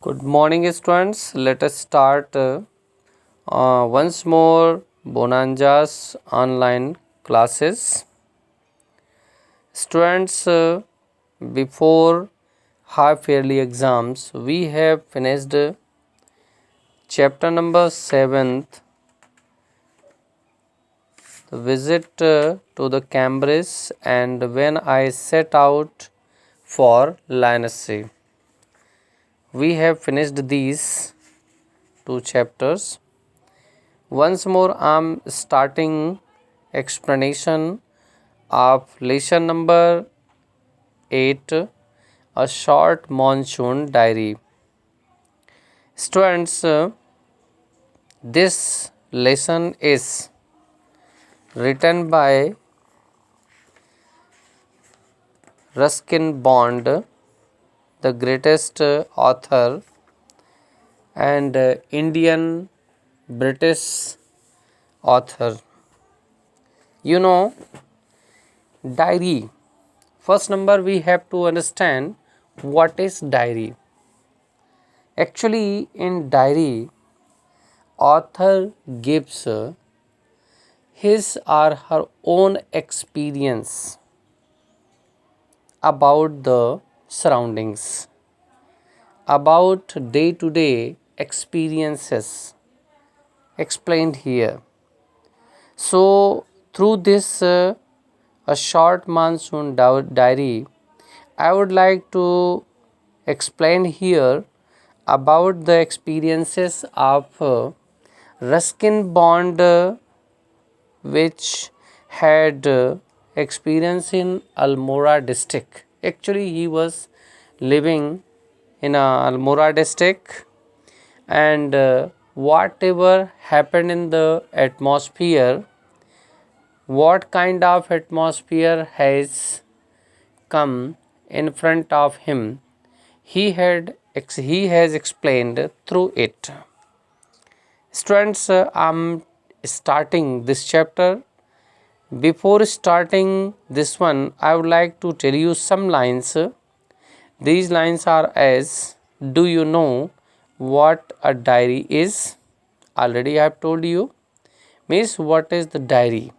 Good morning, students. Let us start once more Bonanza's online classes. Students, before half yearly exams, we have finished chapter number 7th, the visit to the Cambridge, and when I set out for Lyonnais. We have finished these two chapters. Once more, I'm starting explanation of lesson number 8, a short monsoon diary. Students, this lesson is written by Ruskin Bond, the greatest author and Indian British author. You know, diary. First number we have to understand what is diary. Actually, in diary, author gives his or her own experience about the surroundings, about day to day experiences explained here. So, through this a short monsoon diary, I would like to explain here about the experiences of Ruskin Bond, which had experience in Almora district. Actually, he was living in Almora district, and whatever happened in the atmosphere, what kind of atmosphere has come in front of him, he has explained through it. Students, I'm starting this chapter. Before starting this one, I would like to tell you some lines. These lines are as: do you know what a diary is? Already I have told you. Means, what is the diary?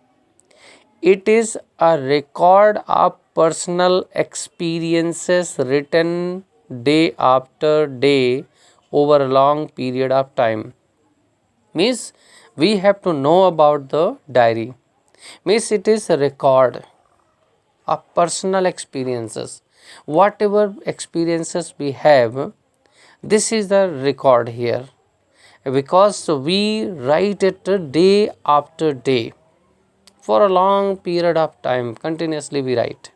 It is a record of personal experiences written day after day over a long period of time. Means, we have to know about the diary. Means, it is a record of personal experiences. Whatever experiences we have, this is the record here, because we write it day after day for a long period of time. Continuously we write.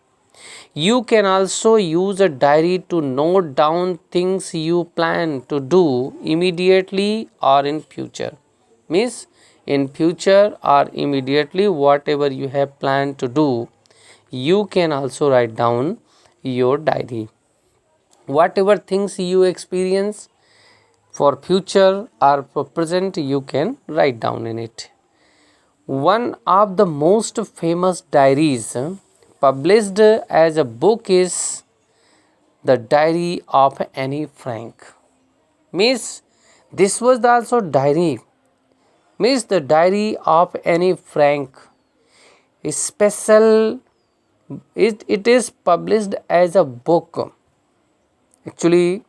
You can also use a diary to note down things you plan to do immediately or in future. Means, in future or immediately, whatever you have planned to do, you can also write down your diary. Whatever things you experience for future or for present, you can write down in it. One of the most famous diaries published as a book is the Diary of Anne Frank. Means, this was also diary. Means, the Diary of Anne Frank is special. It is published as a book. Actually,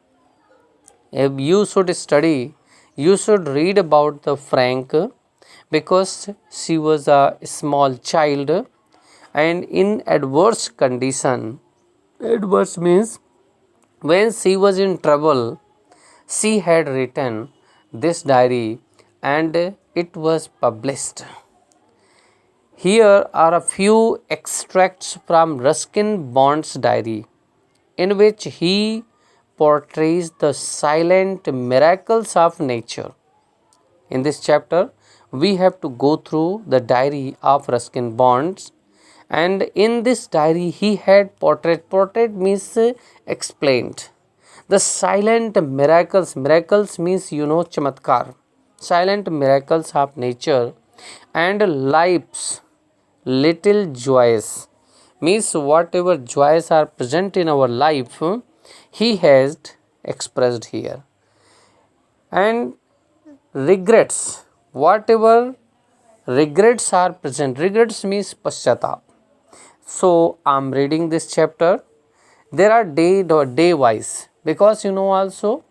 if you should study, you should read about the Frank, because she was a small child and in adverse condition. Adverse means, when she was in trouble, she had written this diary and it was published. Here are a few extracts from Ruskin Bond's diary, in which he portrays the silent miracles of nature. In this chapter, we have to go through the diary of Ruskin Bond, and in this diary he had portrait means explained the silent miracles means, chamatkar, silent miracles of nature, and life's little joys means whatever joys are present in our life, he has expressed here. and regrets, whatever regrets are present. Regrets means paschatap. So I'm reading this chapter. There are day wise, because also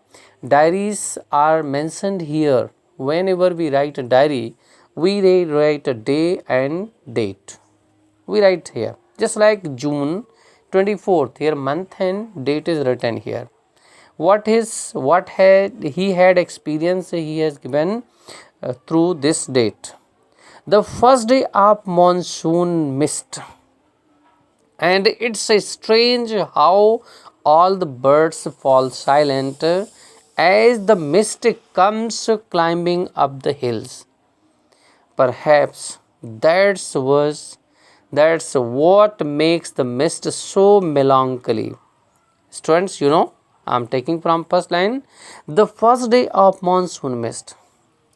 diaries are mentioned here. Whenever we write a diary, we write a day and date. We write here, just like June 24th, here month and date is written here. What had he had experienced, he has given through this date. The first day of monsoon mist, and it's a strange how all the birds fall silent as the mist comes climbing up the hills. Perhaps that's what makes the mist so melancholy. Students, I'm taking from first line. The first day of monsoon mist.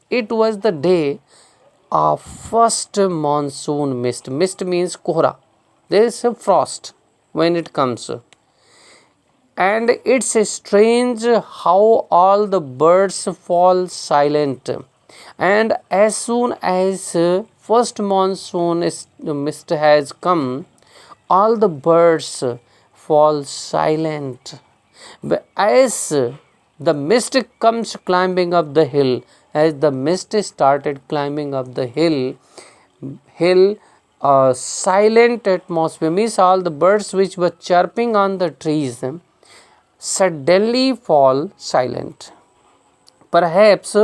It was the day of first monsoon mist. Mist means kohra. There is a frost when it comes. And it's a strange how all the birds fall silent. And as soon as first monsoon mist has come, all the birds fall silent. But as the mist comes climbing up the hill, as the mist started climbing up the hill, silent atmosphere means all the birds which were chirping on the trees suddenly fall silent. Perhaps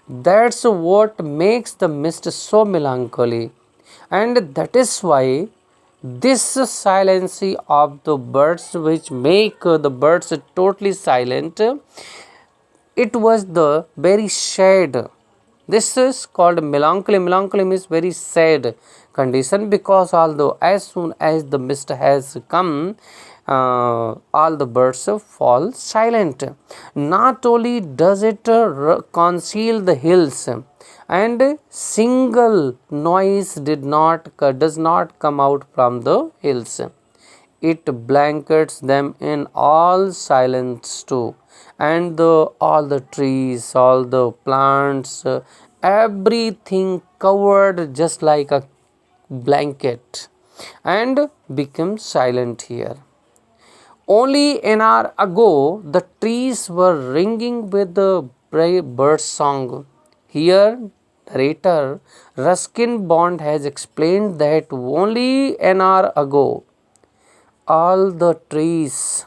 that's what makes the mist so melancholy, and that is why this silence of the birds, which make the birds totally silent, it was the very sad. This is called melancholy. Melancholy means very sad condition, because although as soon as the mist has come, all the birds fall silent. Not only does it conceal the hills, and single noise does not come out from the hills. It blankets them in all silence too, and all the trees, all the plants, everything covered just like a blanket, and become silent here. Only an hour ago, the trees were ringing with the bird song. Here, narrator Ruskin Bond has explained that only an hour ago, all the trees,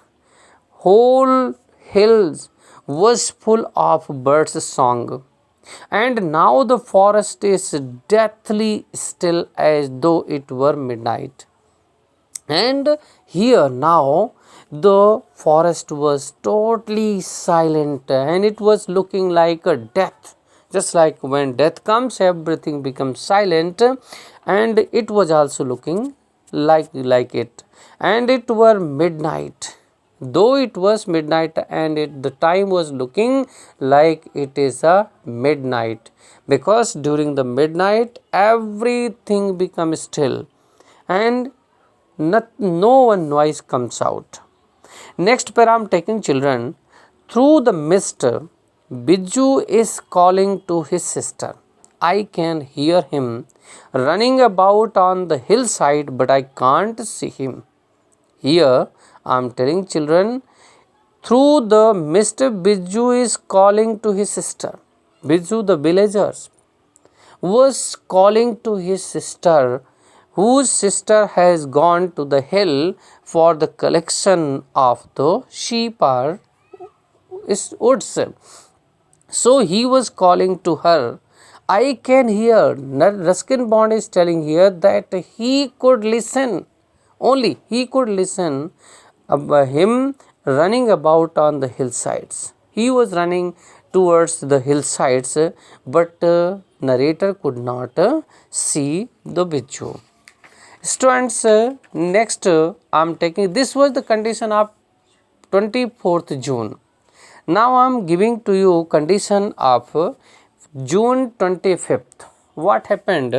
whole hills was full of birds' song. And now the forest is deathly still as though it were midnight. And here now the forest was totally silent, and it was looking like a death. Just like when death comes, everything becomes silent, and it was also looking like it. And it were midnight. Though it was midnight, and the time was looking like it is a midnight, because during the midnight everything becomes still, and no one noise comes out. Next pair I am taking children. Through the mist, Biju is calling to his sister. I can hear him running about on the hillside, but I can't see him. Here I am telling children, through the mist, Biju is calling to his sister. Biju, the villagers, was calling to his sister, whose sister has gone to the hill for the collection of the sheep or woods. So he was calling to her. I can hear. Ruskin Bond is telling here that he could listen. Only he could listen about him running about on the hillsides. He was running towards the hillsides, but narrator could not see the Biju. Students, next I am taking, this was the condition of 24th June. Now I am giving to you condition of June 25th. What happened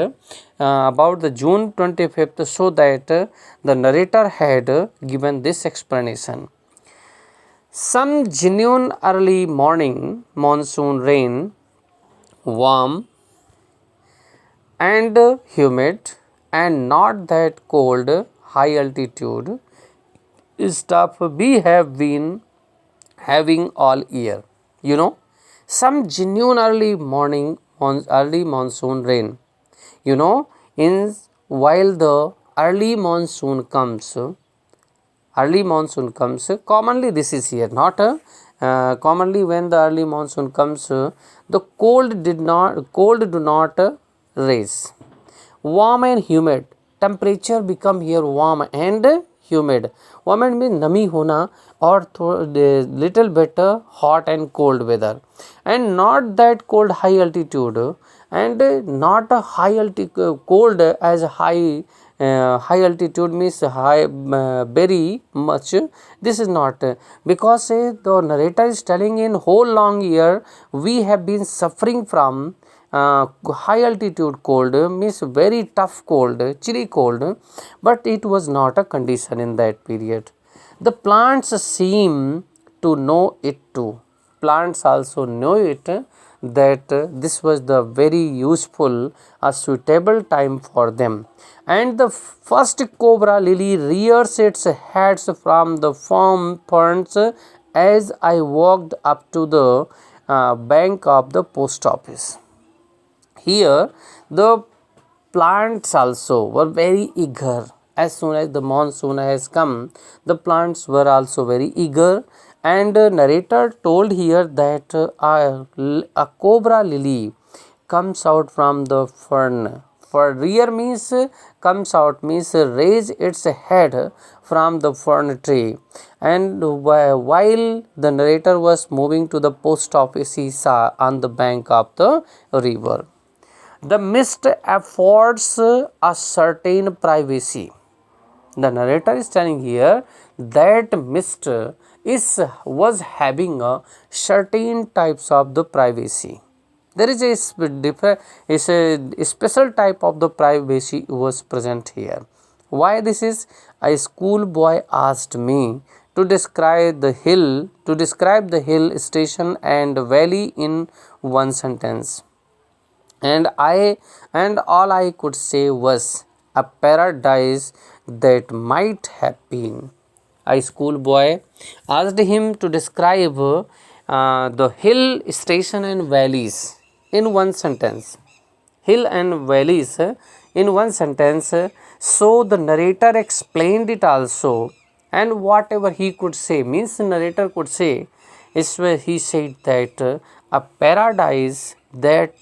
about the June 25th, so that the narrator had given this explanation. Some genuine early morning monsoon rain, warm and humid, and not that cold high altitude stuff we have been having all year. You know, some genuine early monsoon rain. You know, in while the early monsoon comes, commonly this is here, not commonly when the early monsoon comes, the cold do not rise. Warm and humid, temperature become here warm and humid. Warm and mean nami hona or little better hot and cold weather, and not that cold high altitude, and not a high altitude cold as high altitude means high very much. This is not because the narrator is telling in whole long year we have been suffering from high altitude cold, means very tough cold, chilly cold, but it was not a condition in that period. The plants seem to know it too. Plants also know it that this was the very useful, a suitable time for them. And the first cobra lily rears its heads from the firm ferns as I walked up to the bank of the post office. Here, the plants also were very eager. As soon as the monsoon has come, the plants were also very eager. And narrator told here that a cobra lily comes out from the fern. For rear means comes out means raise its head from the fern tree. And while the narrator was moving to the post office, he saw on the bank of the river. The mist affords a certain privacy. The narrator is telling here that mist was having a certain types of the privacy. There is a special type of the privacy was present here. Why this is? A schoolboy asked me to describe the hill station and valley in one sentence, and all I could say was a paradise that might have been. A schoolboy asked him to describe the hill station and valleys in one sentence. Hill and valleys in one sentence. So the narrator explained it also, and whatever he could say means narrator could say is where he said that a paradise that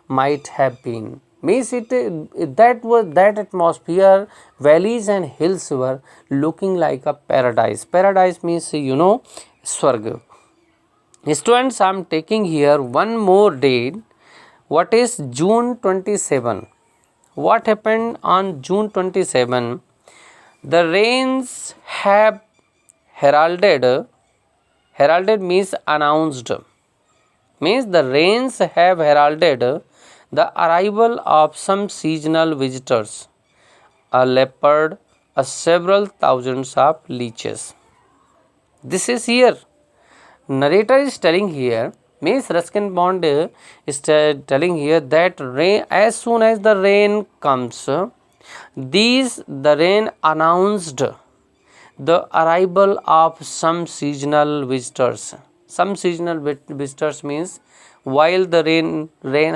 might have been, means that atmosphere, valleys and hills were looking like a paradise. Paradise means swarga. Students, I am taking here one more date. What is June 27? What happened on June 27? The rains have heralded means announced, means the rains have heralded the arrival of some seasonal visitors, a leopard, a several thousands of leeches. This is here. Narrator is telling here, means Ruskin Bond is telling here that rain, as soon as the rain comes, the rain announced the arrival of some seasonal visitors. Some seasonal visitors means while the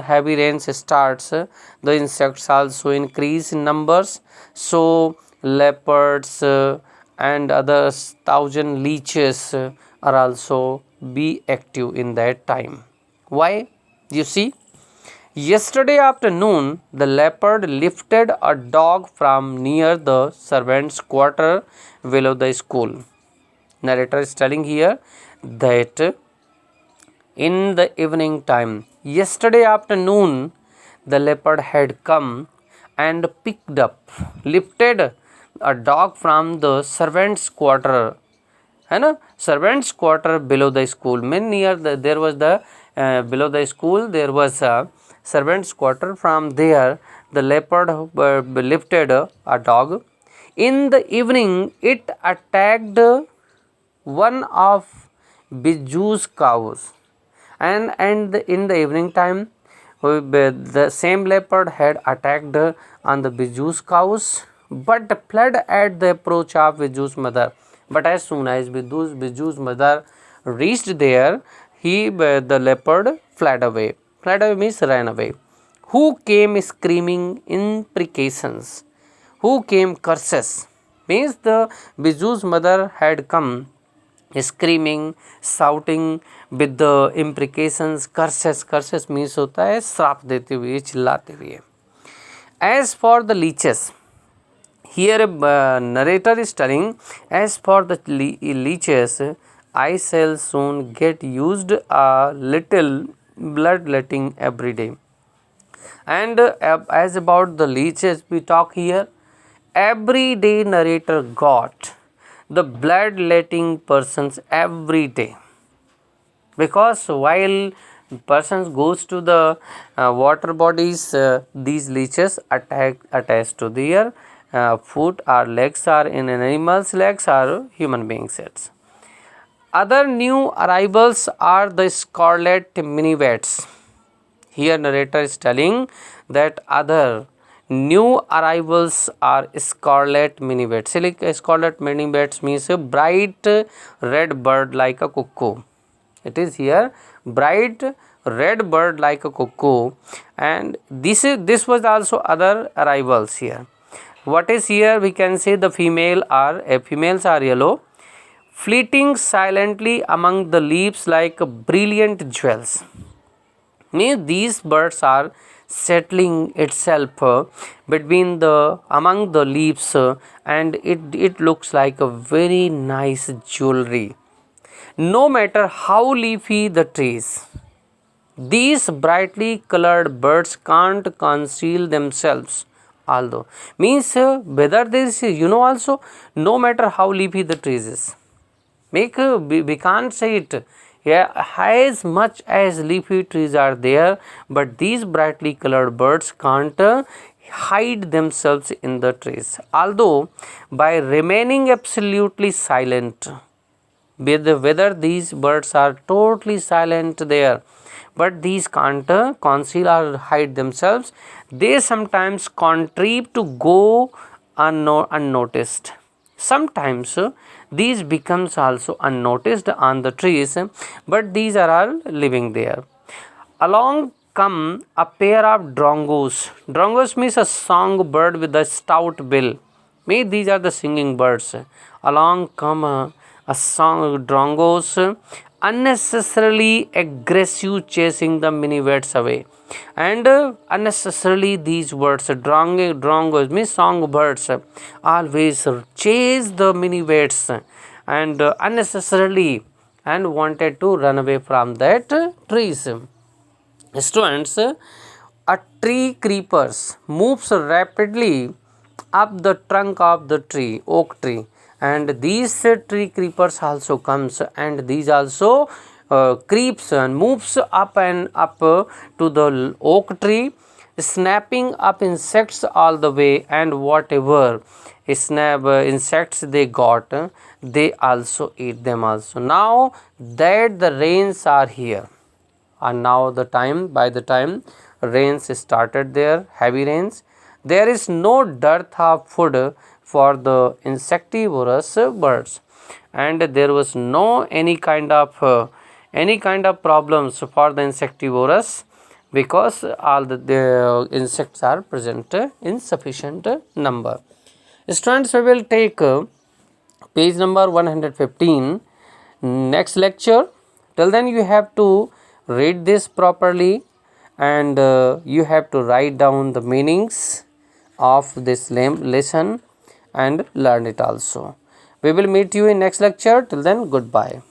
heavy rains starts, the insects also increase in numbers. So leopards and other thousand leeches are also be active in that time. Why? You see, yesterday afternoon, the leopard lifted a dog from near the servants' quarter below the school. Narrator is telling here that in the evening time, yesterday afternoon, the leopard had come and lifted a dog from the servants' quarter. Servants' quarter below the school. There was the below the school there was a servants' quarter. From there, the leopard lifted a dog. In the evening, it attacked one of Biju's cows, and in the evening time, the same leopard had attacked on the Biju's cows, but fled at the approach of Biju's mother. But as soon as Biju's mother reached there, the leopard fled away. Fled away means ran away. Who came screaming imprecations? Who came curses? Means the Biju's mother had come screaming, shouting with the imprecations, curses. Curses means होता है श्राप देते हुए, चिल्लाते हुए. As for the leeches, here narrator is telling, as for the leeches, I shall soon get used a little bloodletting every day. And as about the leeches we talk here, every day narrator got the bloodletting persons every day, because while persons goes to the water bodies, these leeches attached to their foot or legs, are in an animal's legs or human beings' heads. Other new arrivals are the scarlet minivets. Here narrator is telling that other new arrivals are scarlet minivets. Scarlet minivets means a bright red bird like a cuckoo. It is here bright red bird like a cuckoo, and this was also other arrivals here. What is here? We can say the females are yellow, fleeting silently among the leaves like brilliant jewels. Means these birds are settling itself among the leaves, and it looks like a very nice jewelry. No matter how leafy the trees, these brightly colored birds can't conceal themselves. Although means whether there is also, no matter how leafy the trees is, we can't say it. Yeah, as much as leafy trees are there, but these brightly colored birds can't hide themselves in the trees. Although by remaining absolutely silent, whether these birds are totally silent there, but these can't conceal or hide themselves, they sometimes contrive to go unnoticed. Sometimes these becomes also unnoticed on the trees, but these are all living there. Along come a pair of drongos. Drongos means a song bird with a stout bill. These are the singing birds. Along come a song drongos, unnecessarily aggressive, chasing the minivets away. And unnecessarily these words, drongos means song birds, always chase the minivets and unnecessarily, and wanted to run away from that trees. Students, a tree creepers moves rapidly up the trunk of the tree, oak tree, and these tree creepers also comes, and these also creeps and moves up and up to the oak tree, snapping up insects all the way, and whatever insects they got, they also eat them also. Now that the rains are here, and now by the time rains started there, heavy rains, there is no dearth of food for the insectivorous birds, and there was no any kind of problems for the insectivorous, because all the insects are present in sufficient number. Students, we will take page number 115 next lecture. Till then you have to read this properly, and you have to write down the meanings of this lesson and learn it also. We will meet you in next lecture. Till then, goodbye.